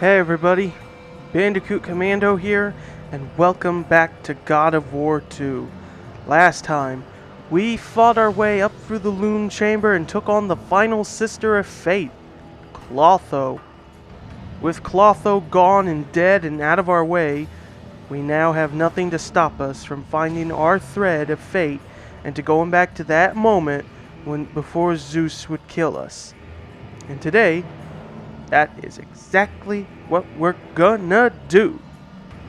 Hey everybody, Bandicoot Commando here, and welcome back to God of War 2. Last time, we fought our way up through the Loon Chamber and took on the final Sister of Fate, Clotho. With Clotho gone and dead and out of our way, we now have nothing to stop us from finding our thread of fate and to going back to that moment before Zeus would kill us. And today, that is exactly what we're gonna do.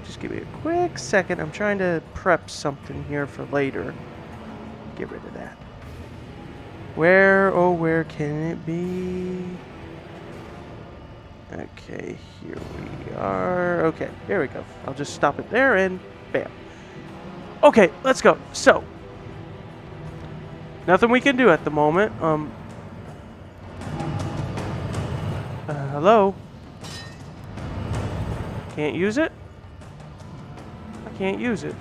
Just give me a quick second. I'm trying to prep something here for later. Get rid of that. Where can it be? Okay, here we are. Okay, here we go. I'll just stop it there and bam. Okay, let's go. So, nothing we can do at the moment. Hello? Can't use it? I can't use it.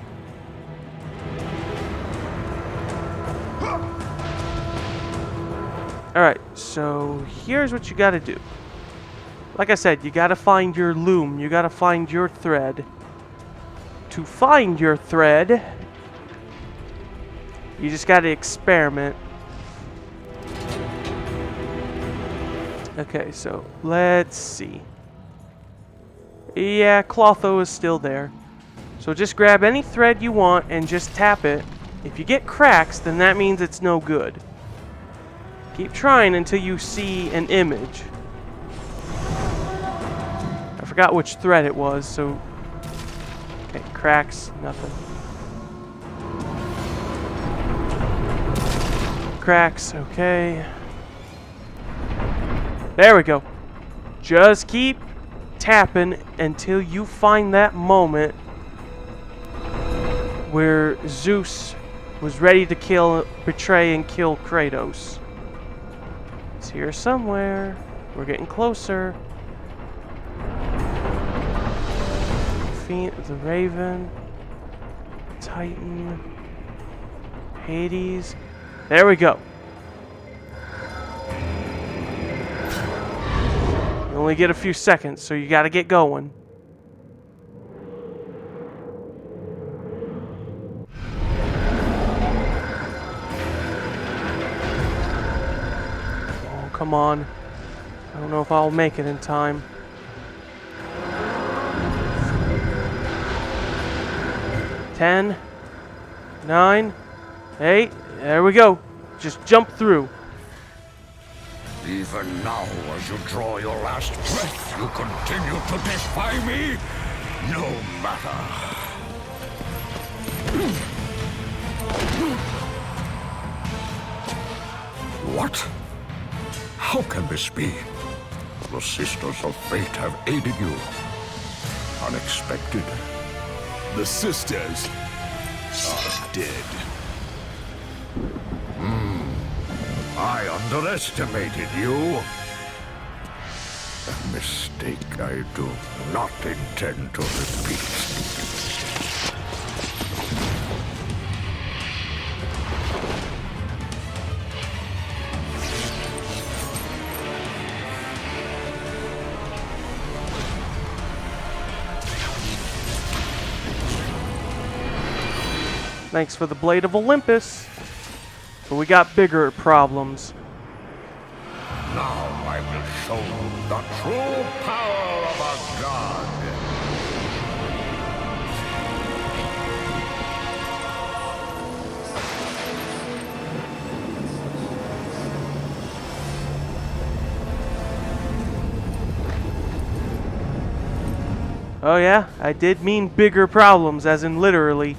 Alright, so here's what you gotta do. Like I said, you gotta find your loom. You gotta find your thread. To find your thread, you just gotta experiment. Okay, so let's see. Yeah, Clotho is still there. So just grab any thread you want and just tap it. If you get cracks, then that means it's no good. Keep trying until you see an image. I forgot which thread it was, so... Okay, cracks, nothing. Cracks, okay. There we go. Just keep tapping until you find that moment where Zeus was ready to betray and kill Kratos. It's here somewhere. We're getting closer. The Raven, Titan, Hades. There we go. You only get a few seconds, so you gotta get going. Oh, come on. I don't know if I'll make it in time. 10, 9, 8, there we go. Just jump through. Even now, as you draw your last breath, you continue to defy me? No matter. What? How can this be? The Sisters of Fate have aided you. Unexpected. The sisters are dead. I underestimated you. A mistake I do not intend to repeat. Thanks for the Blade of Olympus. But we got bigger problems. Now I will show you the true power of a god. Oh yeah, I did mean bigger problems, as in literally.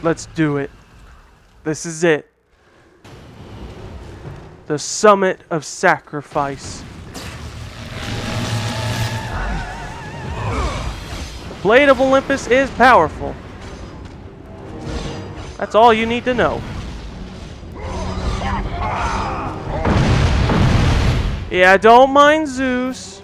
Let's do it. This is it. The summit of sacrifice. The Blade of Olympus is powerful. That's all you need to know. Yeah, don't mind Zeus.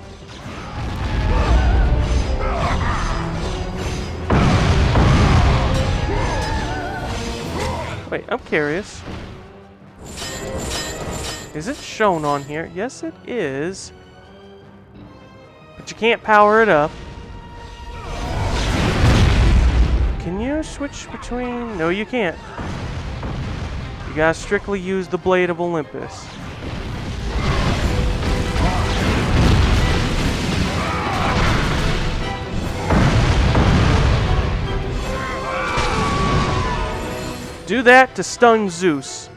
Wait, I'm curious. Is it shown on here? Yes, it is. But you can't power it up. Can you switch between? No, you can't. You gotta strictly use the Blade of Olympus. Do that to stun Zeus.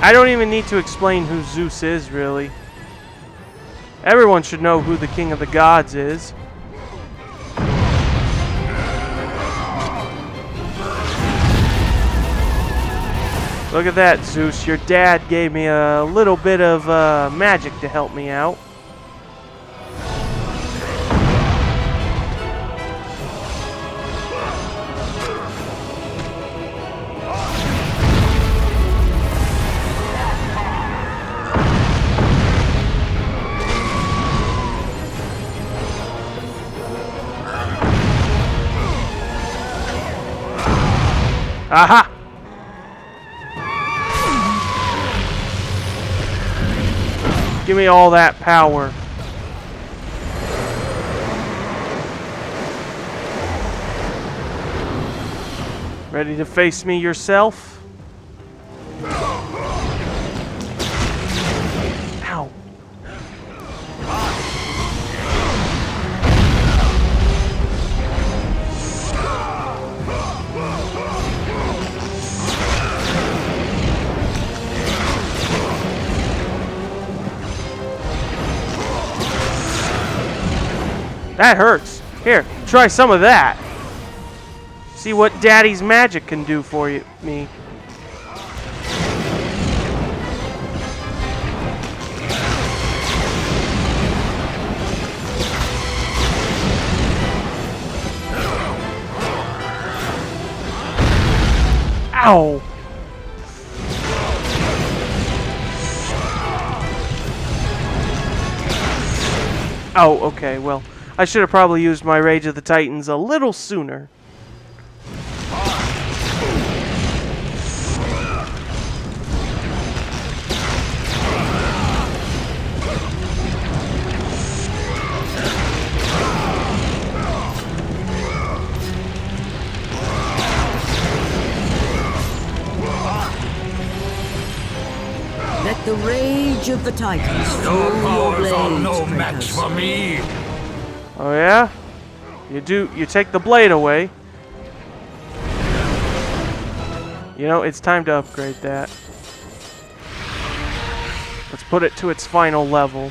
I don't even need to explain who Zeus is, really. Everyone should know who the King of the Gods is. Look at that, Zeus. Your dad gave me a little bit of magic to help me out. Aha! Give me all that power. Ready to face me yourself? Ow. That hurts. Here, try some of that. See what Daddy's magic can do for me. Ow! Oh, okay, well, I should have probably used my Rage of the Titans a little sooner. Let the rage of the Titans Your fuel your powers are blades, no match Kratos. for me. Oh yeah? You take the blade away. You know, it's time to upgrade that. Let's put it to its final level.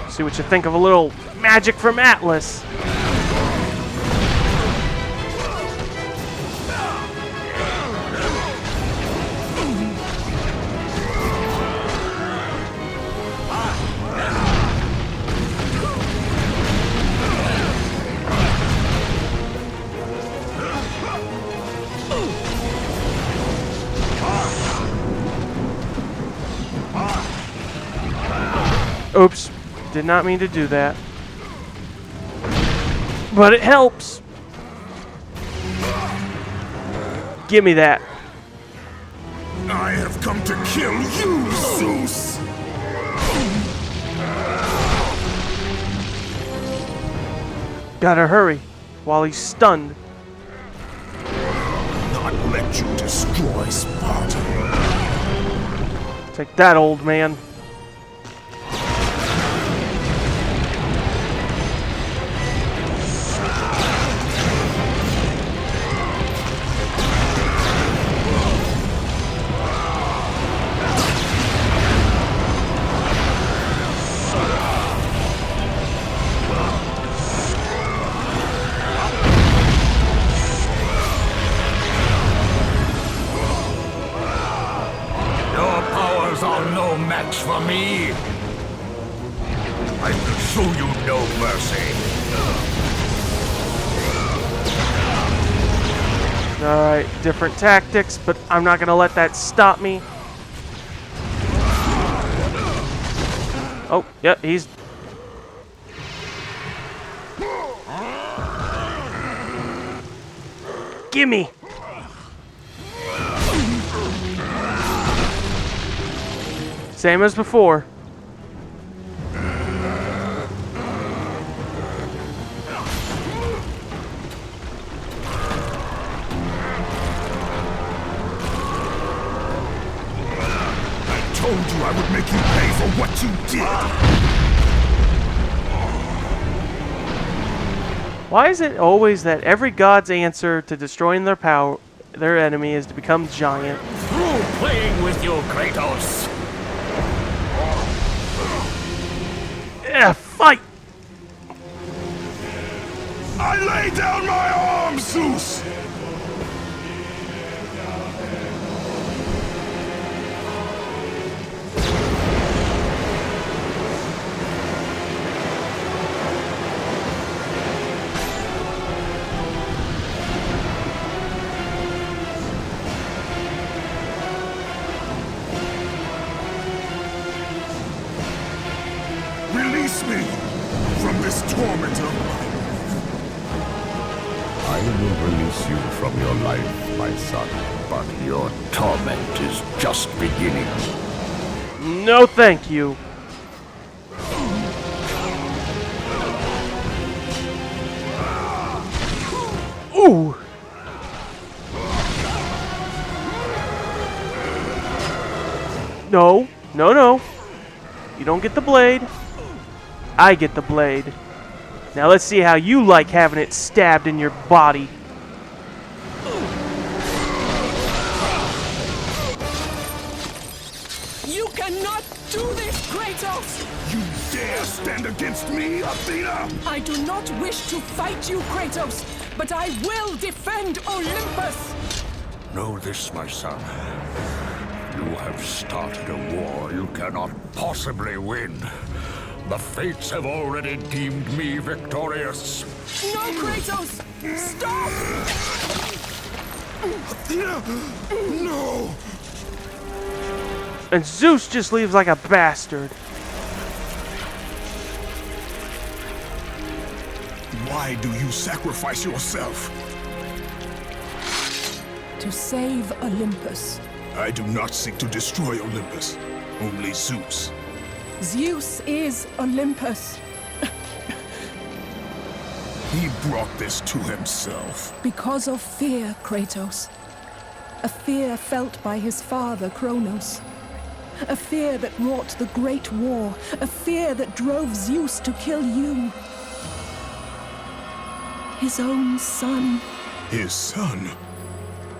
See what you think of a little magic from Atlas. Oops. Did not mean to do that. But it helps. Give me that. I have come to kill you, Zeus! Gotta hurry while he's stunned. Not let you destroy Sparta. Take that, old man. No match for me. I will show you no mercy. Alright, different tactics, but I'm not gonna let that stop me. Oh, yeah, he's... Gimme! Same as before. I told you I would make you pay for what you did. Why is it always that every god's answer to destroying their enemy is to become giant? Through playing with you, Kratos. Yeah, fight! I lay down my arms, Zeus! Release me from this torment of mine. I will release you from your life, my son, but your torment is just beginning. No, thank you. Ooh! No, no, no. You don't get the blade. I get the blade. Now let's see how you like having it stabbed in your body. You cannot do this, Kratos! You dare stand against me, Athena? I do not wish to fight you, Kratos, but I will defend Olympus! Know this, my son. You have started a war you cannot possibly win. The fates have already deemed me victorious. No, Kratos! Stop! Athena! No! And Zeus just leaves like a bastard. Why do you sacrifice yourself? To save Olympus. I do not seek to destroy Olympus. Only Zeus. Zeus is Olympus. He brought this to himself. Because of fear, Kratos. A fear felt by his father, Kronos. A fear that wrought the Great War. A fear that drove Zeus to kill you. His own son. His son?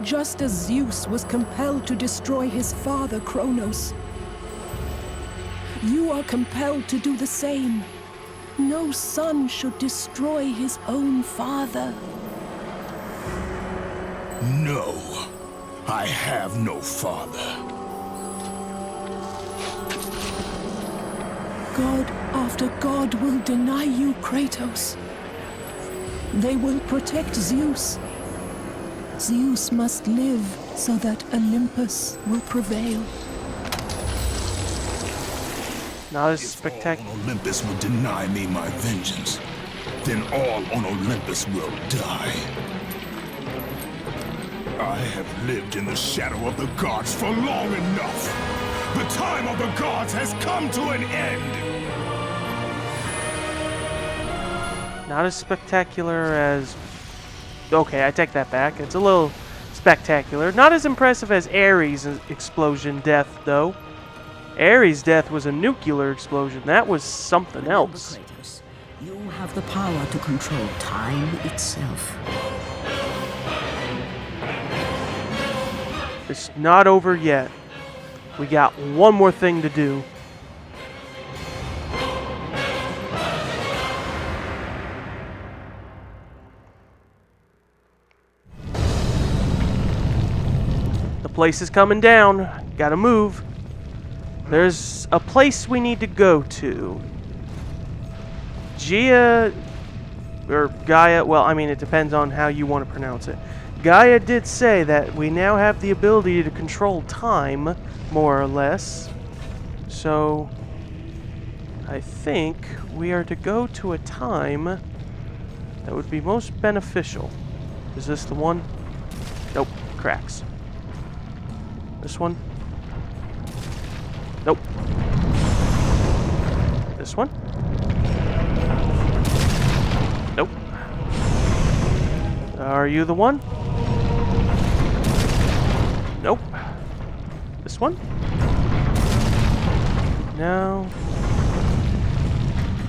Just as Zeus was compelled to destroy his father, Kronos. You are compelled to do the same. No son should destroy his own father. No. I have no father. God after God will deny you, Kratos. They will protect Zeus. Zeus must live so that Olympus will prevail. Not as If spectacular. all on Olympus will deny me my vengeance, then all on Olympus will die. I have lived in the shadow of the gods for long enough. The time of the gods has come to an end. Not as spectacular as... Okay, I take that back. It's a little spectacular. Not as impressive as Ares' explosion death, though. Ares' death was a nuclear explosion. That was something else. Remember, Kratos, you have the power to control time itself. It's not over yet. We got one more thing to do. The place is coming down. Gotta move. There's a place we need to go to. Gaia, well, I mean, it depends on how you want to pronounce it. Gaia did say that we now have the ability to control time, more or less. So, I think we are to go to a time that would be most beneficial. Is this the one? Nope, cracks. This one? Nope. This one? Nope. Are you the one? Nope. This one? No.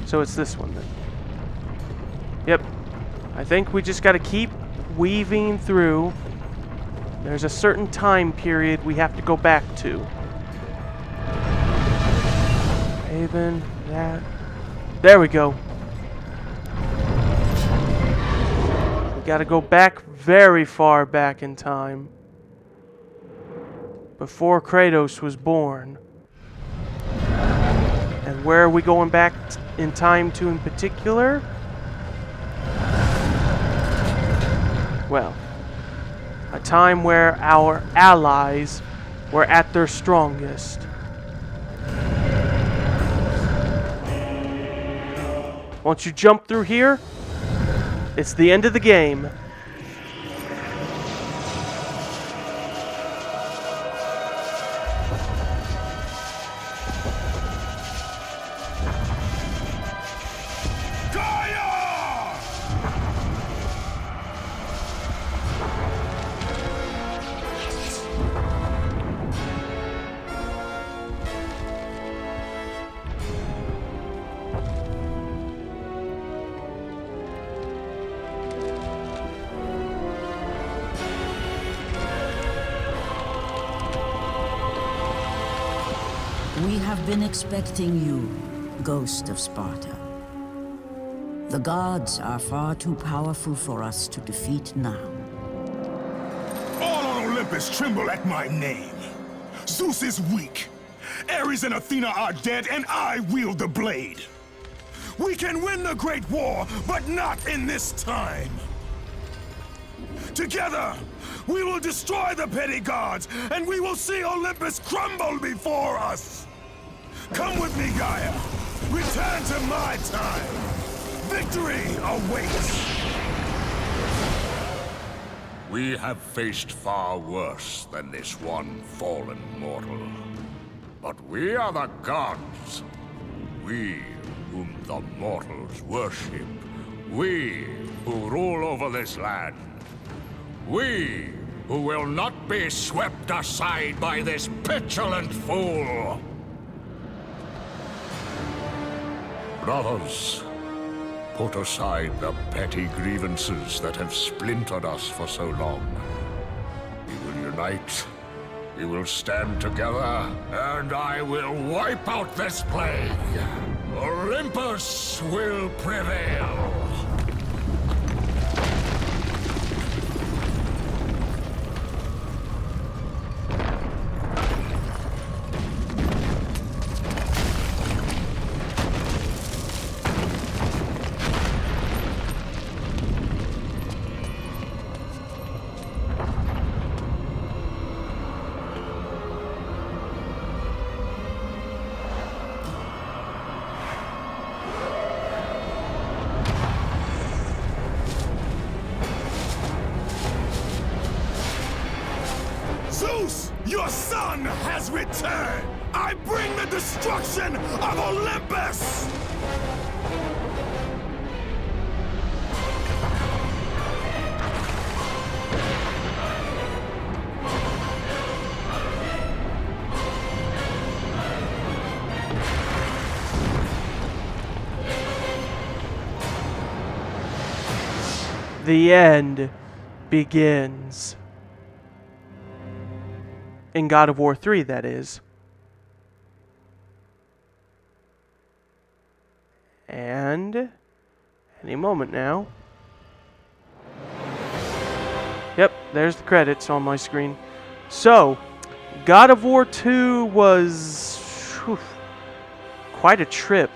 So it's this one then. Yep. I think we just gotta keep weaving through. There's a certain time period we have to go back to. Haven, that. There we go. We gotta go back very far back in time. Before Kratos was born. And where are we going back in time to in particular? Well, a time where our allies were at their strongest. Once you jump through here, it's the end of the game. We have been expecting you, Ghost of Sparta. The gods are far too powerful for us to defeat now. All on Olympus tremble at my name. Zeus is weak. Ares and Athena are dead, and I wield the blade. We can win the Great War, but not in this time. Together, we will destroy the petty gods, and we will see Olympus crumble before us. Come with me, Gaia. Return to my time. Victory awaits. We have faced far worse than this one fallen mortal. But we are the gods. We whom the mortals worship. We who rule over this land. We who will not be swept aside by this petulant fool. Brothers, put aside the petty grievances that have splintered us for so long. We will unite, we will stand together, and I will wipe out this plague. Olympus will prevail. Your son has returned! I bring the destruction of Olympus! The end begins. In God of War 3, that is. And any moment now. Yep, there's the credits on my screen. So, God of War 2 was quite a trip.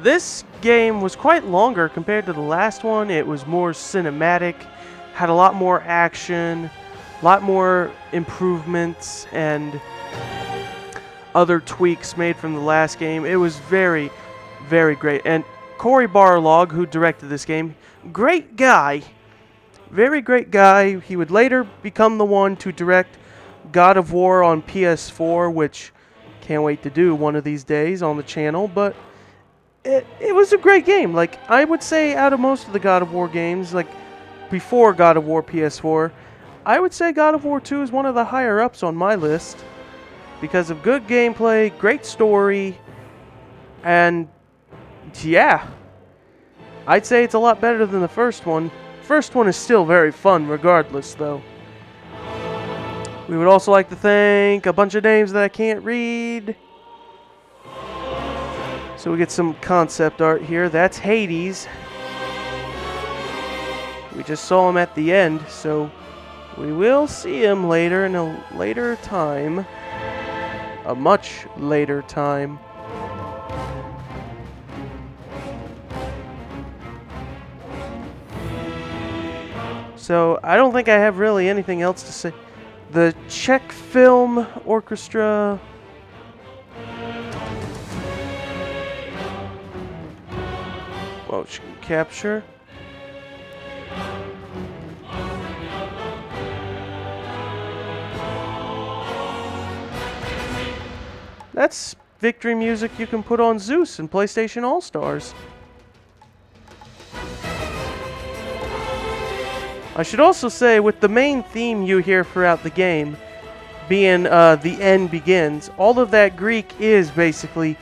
This game was quite longer compared to the last one. It was more cinematic, had a lot more action, a lot more improvements, and other tweaks made from the last game. It was very, very great. And Cory Barlog, who directed this game, great guy. Very great guy. He would later become the one to direct God of War on PS4, which can't wait to do one of these days on the channel, but it was a great game. Like, I would say out of most of the God of War games, like before God of War PS4, I would say God of War 2 is one of the higher ups on my list because of good gameplay, great story, and yeah, I'd say it's a lot better than the first one. First one is still very fun regardless, though. We would also like to thank a bunch of names that I can't read. So we get some concept art here. That's Hades. We just saw him at the end, so we will see him later in a later time. A much later time. So I don't think I have really anything else to say. The Czech Film Orchestra. Motion capture. That's victory music you can put on Zeus in PlayStation All-Stars. I should also say, with the main theme you hear throughout the game being The End Begins, all of that Greek is basically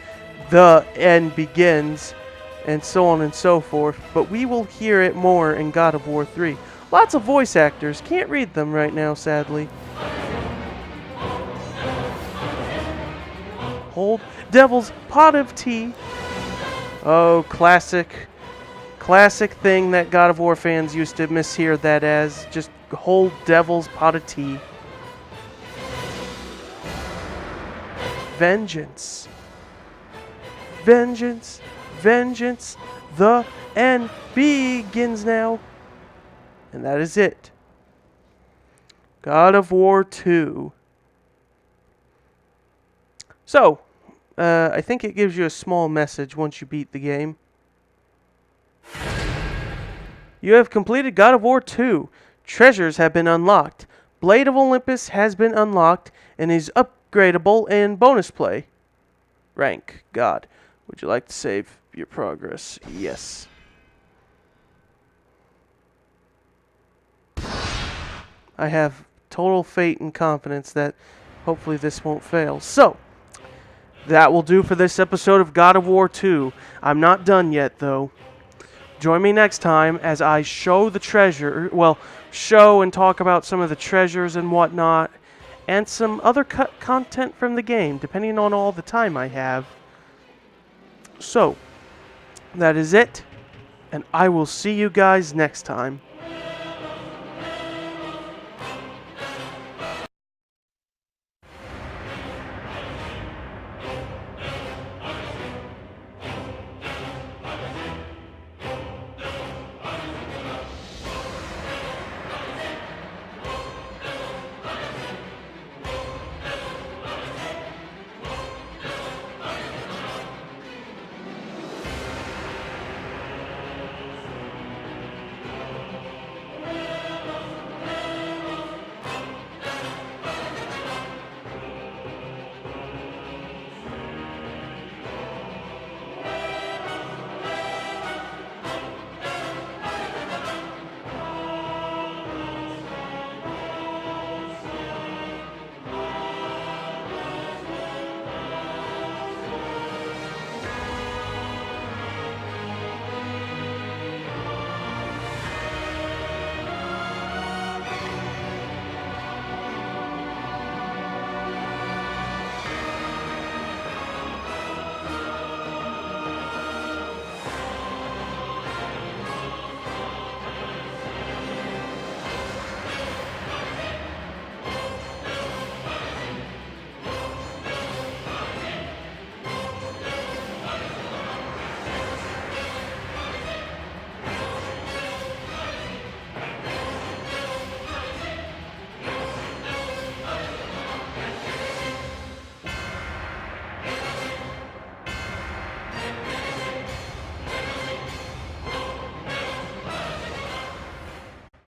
The End Begins, and so on and so forth, but we will hear it more in God of War 3. Lots of voice actors, can't read them right now, sadly. Hold Devil's Pot of Tea. Oh, classic thing that God of War fans used to mishear that as. Just hold Devil's Pot of Tea. Vengeance. Vengeance. Vengeance. The end begins now. And that is it. God of War 2. So, I think it gives you a small message once you beat the game. You have completed God of War 2. Treasures have been unlocked. Blade of Olympus has been unlocked and is upgradable in bonus play. Rank, God. Would you like to save your progress? Yes. I have total faith and confidence that hopefully this won't fail. So, that will do for this episode of God of War 2. I'm not done yet, though. Join me next time as I show the treasure, show and talk about some of the treasures and whatnot, and some other content from the game, depending on all the time I have. So, that is it, and I will see you guys next time.